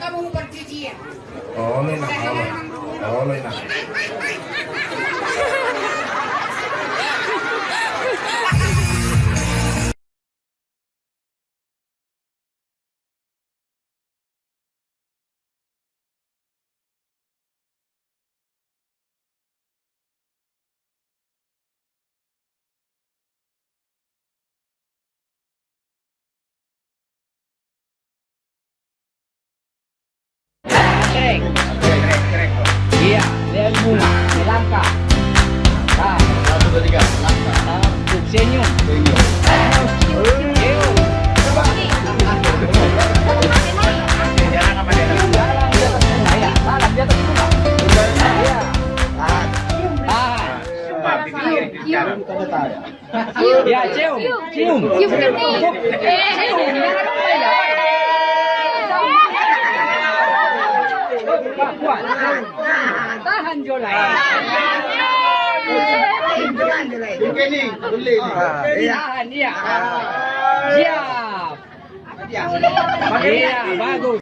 kamu bercucian. Oh, lo enak. Oh, lo enak. Krek. Iya, dia bunga, langka. Nah, 1, 2, 3. Langkah. senyum. Jalan sama dia. Jalan di atas bunga, ya. Salam di atas bunga. Iya. Sumpah, pikir cara. Ya, cium. Cium ke nih. Cium, jangan lupa ya. Kuat. Tahan Jola. Oke nih, boleh nih. Tahan dia. Siap. Iya, bagus.